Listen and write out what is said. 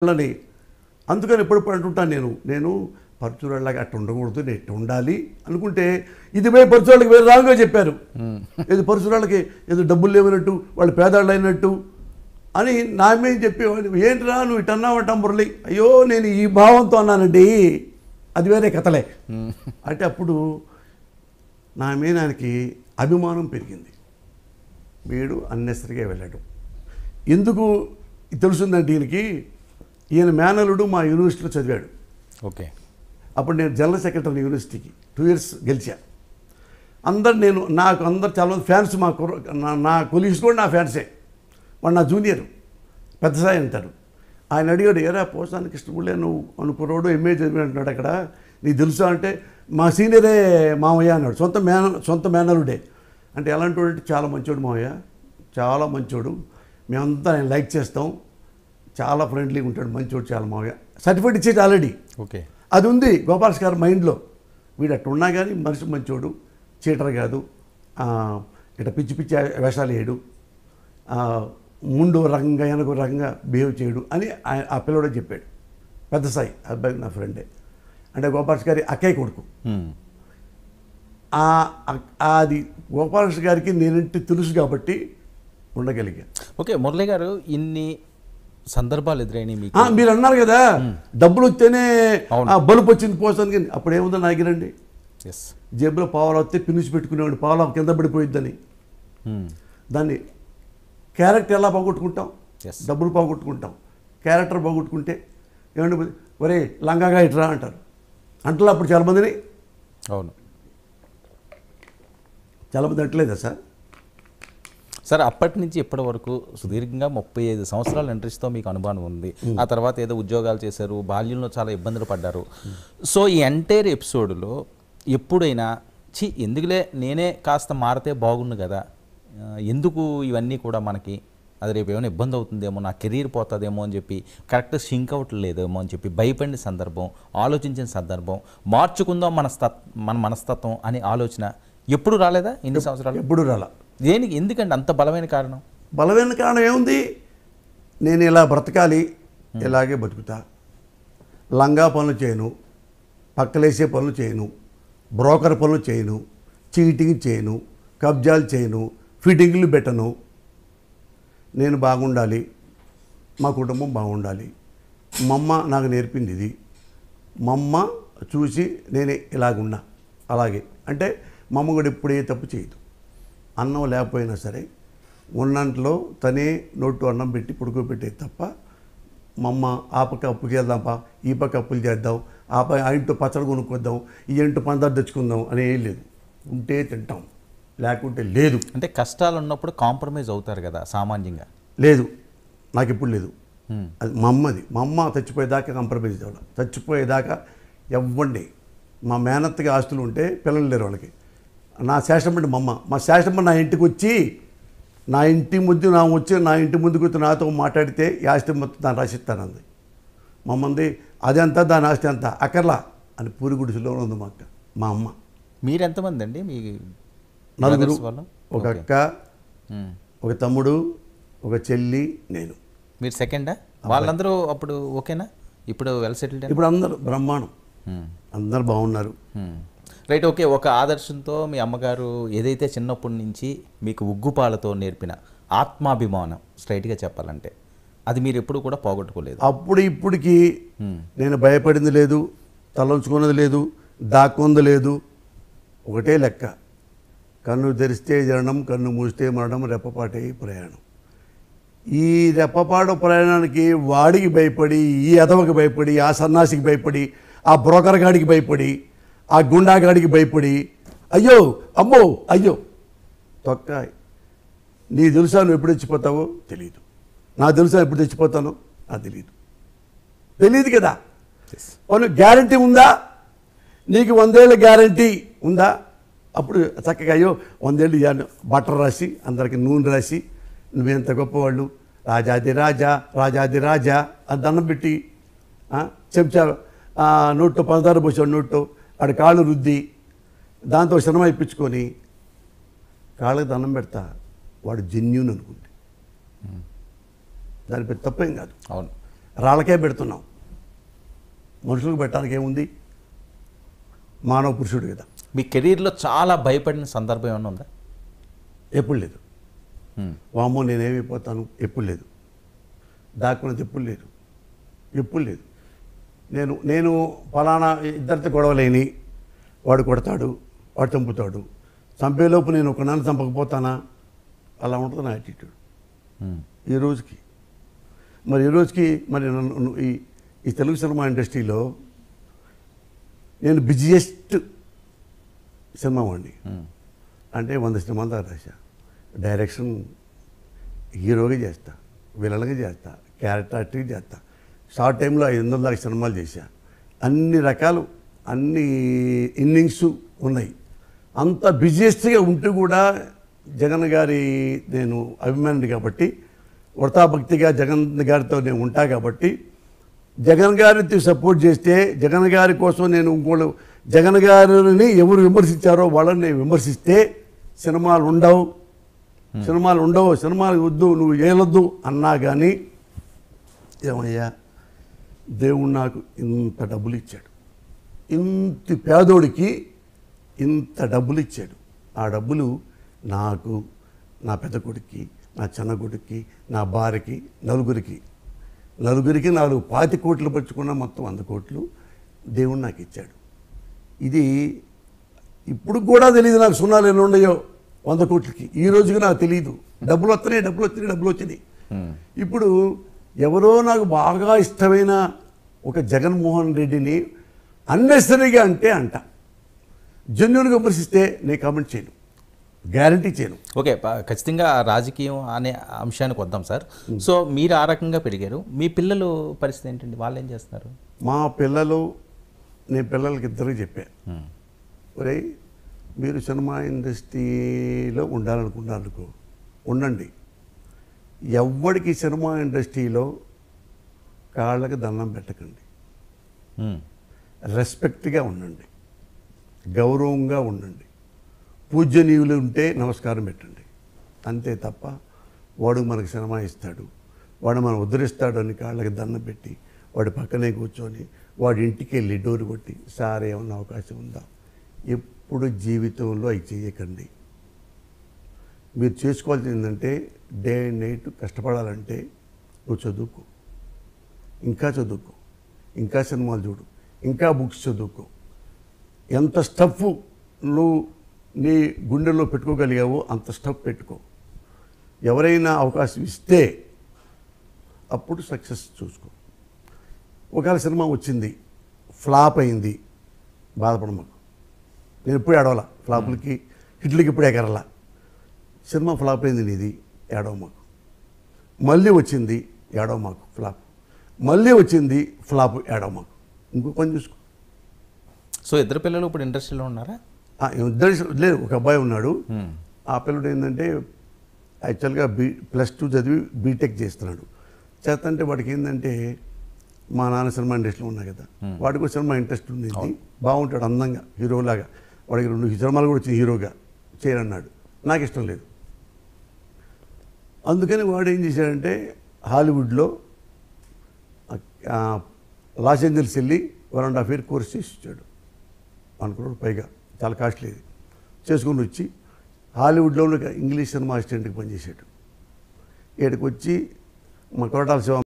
వాళ్ళని అందుకని ఎప్పుడు అంటుంటాను నేను పరచురాళ్ళగా అట్లా ఉండకూడదు, నేను ఇట్లా ఉండాలి అనుకుంటే ఇది పోయి పరచురాళ్ళకి వేరే రాంగ్గా చెప్పారు. ఏది పరచురాళ్ళకి ఏదో డబ్బులు లేవనట్టు, వాళ్ళు పేదాళ్ళు అయినట్టు అని నా మీద చెప్పేవాడు. ఏంటిరా నువ్వు ఇటు అన్నావంటా మురళి, అయ్యో నేను ఈ భావంతో అన్నానండి, అది వేరే కథలే అంటే అప్పుడు నా మీద ఆయనకి అభిమానం పెరిగింది. వీడు అన్నెసరిగా వెళ్ళాడు. ఎందుకు తెలుసుందంటే ఈయనకి, ఈయన మేనలుడు మా యూనివర్సిటీలో చదివాడు. ఓకే. అప్పుడు నేను జనరల్ సెక్రటరీ యూనివర్సిటీకి 2 years గెలిచా. నాకు అందరు చాలామంది ఫ్యాన్స్, నా కొలీగ్స్ కూడా నా ఫ్యాన్సే. వాడు నా జూనియర్, పెద్ద సాయి అంటారు. ఆయన అడిగాడు, ఏరా పోసానికి ఇష్టపడలే నువ్వు అనుకున్నాడు, ఎంఏ చదివి అంటున్నాడు అక్కడ, నీకు తెలుసా అంటే మా సీనియరే మామయ్య అన్నాడు. సొంత మేనలుడే. అంటే ఎలాంటి వాడు అంటే చాలా మంచోడు మామయ్య, చాలా మంచోడు, మేమంతా ఆయన లైక్ చేస్తాం, చాలా ఫ్రెండ్లీగా ఉంటాడు, మంచోడు చాలా మామయ్య. సర్టిఫికేట్ ఇచ్చేది ఆల్రెడీ. ఓకే. అది ఉంది గోపాల్స్ గారి మైండ్లో. వీడు అట్లా ఉన్నా కానీ మనిషి మంచోడు, చీటర్ కాదు, ఇట్లా పిచ్చి పిచ్చి వేషాలు వేయడు, ముందు రకంగా వెనక రకంగా బిహేవ్ చేయడు అని ఆ పిల్లడే చెప్పాడు. పెద్ద సాయి అబ్బాయి నా ఫ్రెండే, అంటే గోపాల్స్ గారి అక్కయ్య కొడుకు. అది గోపాల్స్ గారికి నేనంటే తెలుసు కాబట్టి ఉండగలిగా. ఓకే మురళి గారు, ఇన్ని సందర్భాలు ఎదురైనాయి మీకు. మీరు అన్నారు కదా డబ్బులు వస్తేనే బలుపు వచ్చింది పోసానికి, అప్పుడు ఏముందో నాగిరండి, జేబులో పావులు వస్తే పినిచి పెట్టుకునేవాడు, పావులు కింద పడిపోయిద్దని. దాన్ని క్యారెక్టర్ ఎలా పోగొట్టుకుంటాం? డబ్బులు పోగొట్టుకుంటాం. క్యారెక్టర్ పోగొట్టుకుంటే ఏమంటే ఒరే లంగాగా ఇట్రా అంటారు. అంటలో అప్పుడు చాలామందిని, అవును చాలామంది అంటలేదా సార్? సార్ అప్పటి నుంచి ఇప్పటి వరకు సుదీర్ఘంగా 35 సంవత్సరాల ఇండస్ట్రీతో మీకు అనుభవం ఉంది. ఆ తర్వాత ఏదో ఉద్యోగాలు చేశారు, బాల్యంలో చాలా ఇబ్బందులు పడ్డారు. సో ఈ ఎంటైర్ ఎపిసోడ్లో ఎప్పుడైనా ఎందుకులే నేనే కాస్త మారితే బాగుండు కదా, ఎందుకు ఇవన్నీ కూడా మనకి, అది రేపు ఏమైనా ఇబ్బంది అవుతుందేమో, నా కెరీర్ పోతుందేమో అని చెప్పి, కరెక్ట్ సింక్ అవ్వట్లేదేమో అని చెప్పి భయపడిన సందర్భం, ఆలోచించిన సందర్భం, మార్చుకుందాం మన మనస్తత్వం అనే ఆలోచన ఎప్పుడు రాలేదా ఇన్ని సంవత్సరాలు? ఎప్పుడు రాలా. దేనికి, ఎందుకంటే అంత బలమైన కారణం? బలమైన కారణం ఏముంది, నేను ఇలా బ్రతకాలి, ఇలాగే బతుకుతా, లంగా పనులు చేయను, పక్కలేసే పనులు చేయను, బ్రోకర్ పనులు చేయను, చీటింగ్ చేయను, కబ్జాలు చేయను, ఫిట్టింగ్లు పెట్టను, నేను బాగుండాలి, మా కుటుంబం బాగుండాలి, మా అమ్మ నాకు నేర్పింది ఇది, మా అమ్మ చూసి నేనే ఇలాగున్నా అలాగే. అంటే మా అమ్మ కూడా ఎప్పుడే తప్పు చేయదు. అన్నం లేకపోయినా సరే ఉన్నంట్లో తనే నోటు అన్నం పెట్టి పుడుకోబెట్టేది తప్ప, మా అమ్మ ఆ పక్క అప్పుకి వెళ్దాంపా, ఈ పక్క అప్పులు చేద్దాం, ఆ ఇంట్లో పచ్చడి కొనుక్కొద్దాం, ఈ ఇంట్లో పందారు తెచ్చుకుందాం అని ఏం లేదు. ఉంటే తింటాం, లేకుంటే లేదు. అంటే కష్టాలు ఉన్నప్పుడు కాంప్రమైజ్ అవుతారు కదా సామాన్యంగా. లేదు, నాకు ఎప్పుడు లేదు. అది మా అమ్మది. మా అమ్మ చచ్చిపోయేదాకా కాంప్రమైజ్ అవ్వాలి. చచ్చిపోయేదాకా ఇవ్వండి. మా మేనత్తకి ఆస్తులు ఉంటే పిల్లలు లేరు వాళ్ళకి. నా శాసనమంటే మా శాసనమ్మ నా ఇంటికి వచ్చి, నా ఇంటి ముందుకు వచ్చి నాతో మాట్లాడితే ఈ ఆస్తి మొత్తం దాన్ని రాసిస్తానంది. మా అమ్మంది అదంతా దాని ఆస్తి అంతా అక్కర్లా అని పూరి గుడిసెలో ఉంది మా అమ్మ. మీరు ఎంతమంది అండి? మీ నలుగురు, ఒక అక్క, ఒక తమ్ముడు, ఒక చెల్లి, నేను. మీరు సెకండా? వాళ్ళందరూ అప్పుడు ఓకేనా? ఇప్పుడు వెల్ సెటిల్డ్? ఇప్పుడు అందరూ బ్రహ్మాండం, అందరు బాగున్నారు. రైట్. ఓకే. ఒక ఆదర్శంతో మీ అమ్మగారు ఏదైతే చిన్నప్పటి నుంచి మీకు ఉగ్గుపాలతో నేర్పిన ఆత్మాభిమానం, స్ట్రైట్గా చెప్పాలంటే అది మీరు ఎప్పుడు కూడా పోగొట్టుకోలేదు. అప్పుడు ఇప్పటికి నేను భయపడింది లేదు, తలంచుకున్నది లేదు, దాక్కుంది లేదు. ఒకటే లెక్క, కన్ను తెరిస్తే జననం, కన్ను మూస్తే మరణం, రెప్పపాటే ప్రయాణం. ఈ రెప్పపాటు ప్రయాణానికి వాడికి భయపడి, ఈ ఎదవకి భయపడి, ఆ సన్నాసికి భయపడి, ఆ బ్రోకర్ గాడికి భయపడి, ఆ గుండాగాడికి భయపడి, అయ్యో అమ్మో అయ్యో తొక్క. నీ తెలుసా నువ్వు ఎప్పుడు తెచ్చిపోతావో తెలియదు, నా తెలుసా ఎప్పుడు తెచ్చిపోతానో నాకు తెలియదు కదా. వాళ్ళు గ్యారంటీ ఉందా? నీకు 100 ఏళ్ళ గ్యారంటీ ఉందా? అప్పుడు చక్కగా అయ్యో 100 ఏళ్ళు ఇవ్వను, బటర్ రాసి అందరికి నూనె రాసి, నువ్వెంత గొప్పవాళ్ళు, రాజాది రాజా రాజాది రాజా అని దండం పెట్టి, చెంచా నోట్లో 16 పోసాడు, నోట్లో ఆడ కాళ్ళు రుద్ది, దాంతో శ్రమ ఇప్పించుకొని కాళ్ళకి దండం పెడతా. వాడు జెన్యూన్ అనుకుంటే దాని పెద్ద తప్పేం కాదు. అవును. రాళ్ళకే పెడుతున్నాం. మనుషులకు పెట్టడానికి ఏముంది? మానవ పురుషుడు కదా. మీ కెరీర్లో చాలా భయపడిన సందర్భం ఏమైనా ఉందా? ఎప్పుడు లేదు. వామ్మో నేనేమైపోతాను ఎప్పుడు లేదు. దాక్కున్నది ఎప్పుడు లేదు. ఎప్పుడు లేదు. నేను ఫలానా ఇద్దరితో గొడవలేని వాడు కొడతాడు, వాడు చంపుతాడు, చంపేలోపు నేను ఒక నన్ను చంపకపోతానా? అలా ఉంటుంది నా యాటిట్యూడ్ ఈ రోజుకి. మరి ఈ రోజుకి మరి నన్ను ఈ తెలుగు సినిమా ఇండస్ట్రీలో నేను బిజియెస్ట్ సినిమా వాడిని. అంటే 100 సినిమాలు దాకా రాశా. డైరెక్షన్ హీరోగా చేస్తా, విలన్గా చేస్తా, క్యారెక్టర్ యాక్టింగ్ చేస్తా. షార్ట్ టైంలో 500 దాకా సినిమాలు చేశా. అన్ని రకాలు, అన్ని ఇన్నింగ్స్ ఉన్నాయి. అంత బిజియెస్ట్గా ఉంటూ కూడా జగన్ గారి నేను అభిమానిని కాబట్టి, వృతాభక్తిగా జగన్ గారితో నేను ఉంటా కాబట్టి, జగన్ గారిని సపోర్ట్ చేస్తే, జగన్ గారి కోసం నేను ఇంకోళ్ళు జగన్ గారిని ఎవరు విమర్శించారో వాళ్ళని నేను విమర్శిస్తే సినిమాలు ఉండవు, సినిమాలు వద్దు, నువ్వు ఏలొద్దు అన్నా కానీ ఏమయ్యా దేవుడు నాకు ఇంత డబ్బులు ఇచ్చాడు, ఇంత పేదోడికి ఇంత డబ్బులు ఇచ్చాడు. ఆ డబ్బులు నాకు, నా పెద్ద కొడుక్కి, నా చిన్న కొడుక్కి, నా భార్యకి, నలుగురికి 20 కోట్లు పరుచుకున్న మొత్తం 100 కోట్లు దేవుడు నాకు ఇచ్చాడు. ఇది ఇప్పుడు కూడా తెలియదు నాకు సున్నాలు ఎన్ని ఉన్నాయో 100 కోట్లకి. ఈ రోజుకి నాకు తెలియదు. డబ్బులు వచ్చినాయి. ఇప్పుడు ఎవరో నాకు బాగా ఇష్టమైన ఒక జగన్మోహన్ రెడ్డిని అన్నెసరీగా అంట జెన్యున్గా విమర్శిస్తే నేను కామెంట్ చేయను, గ్యారంటీ చేయను. ఓకే, ఖచ్చితంగా రాజకీయం అనే అంశానికి వద్దాం సార్. సో మీరు ఆ రకంగా పెరిగారు, మీ పిల్లలు పరిస్థితి ఏంటండి? వాళ్ళు ఏం చేస్తున్నారు? మా పిల్లలు, నేను పిల్లలకి ఇద్దరికి చెప్పాను, ఒరేయ్ మీరు సినిమా ఇండస్ట్రీలో ఉండాలనుకున్నారనుకో ఉండండి. ఎవ్వడికి సినిమా ఇండస్ట్రీలో కాళ్ళకి దండం పెట్టకండి, రెస్పెక్ట్గా ఉండండి, గౌరవంగా ఉండండి, పూజనీయులు ఉంటే నమస్కారం పెట్టండి. అంతే తప్ప వాడు మనకు సినిమా ఇస్తాడు, వాడు మనం ఉద్ధరిస్తాడు అని కాళ్ళకి దండం పెట్టి వాడి పక్కనే కూర్చొని వాడి ఇంటికి వెళ్ళి డోరు కొట్టి సార్ ఏమన్నా అవకాశం ఉందా? ఎప్పుడు జీవితంలో అవి చేయకండి. మీరు చేసుకోవాల్సింది ఏంటంటే డే అండ్ నైట్ కష్టపడాలంటే నువ్వు చదువుకో, ఇంకా సినిమాలు చూడు, ఇంకా బుక్స్ చదువుకో. ఎంత స్టఫ్ నువ్వు నీ గుండెల్లో పెట్టుకోగలిగావో అంత స్టఫ్ పెట్టుకో. ఎవరైనా అవకాశం ఇస్తే అప్పుడు సక్సెస్ చూసుకో. ఒకవేళ సినిమా వచ్చింది ఫ్లాప్ అయింది, బాధపడమాకు. నేను ఎప్పుడు ఏడవలా, ఫ్లాపులకి హిట్లకి ఇప్పుడు ఎగరలా. సినిమా ఫ్లాప్ అయింది నీది, ఏడవమాకు. మళ్ళీ వచ్చింది ఏడవమాకు, ఫ్లాప్. మళ్ళీ వచ్చింది ఫ్లాప్, ఏడవమాకు. ఇంకో పని చూసుకో. సో ఇద్దరు పిల్లలు ఇప్పుడు ఇండస్ట్రీలో ఉన్నారా? ఇద్దరు లేదు, ఒక అబ్బాయి ఉన్నాడు. ఆ పిల్లడు ఏంటంటే యాక్చువల్గా +2 చదివి బీటెక్ చేస్తున్నాడు. చేస్తంటే వాడికి ఏంటంటే మా నాన్న సినిమా ఇండస్ట్రీలో ఉన్నా కదా, వాడికి ఒక సినిమా ఇంట్రెస్ట్ ఉండేది. బాగుంటాడు అందంగా హీరోలాగా, వాడికి 2 సినిమాలు కూడా వచ్చింది హీరోగా చేయనన్నాడు. నాకు ఇష్టం లేదు. అందుకని వాడు ఏం చేశాడంటే హాలీవుడ్లో లాస్ ఏంజల్స్ వెళ్ళి 1.5 year కోర్స్ చేసి ఇచ్చాడు. 1 crore పైగా, చాలా కాస్ట్లీ. చేసుకుని వచ్చి హాలీవుడ్లో ఇంగ్లీష్ సినిమా అసిస్టెంట్కి పనిచేసాడు. ఇక్కడికి వచ్చి మా కోటాల శివ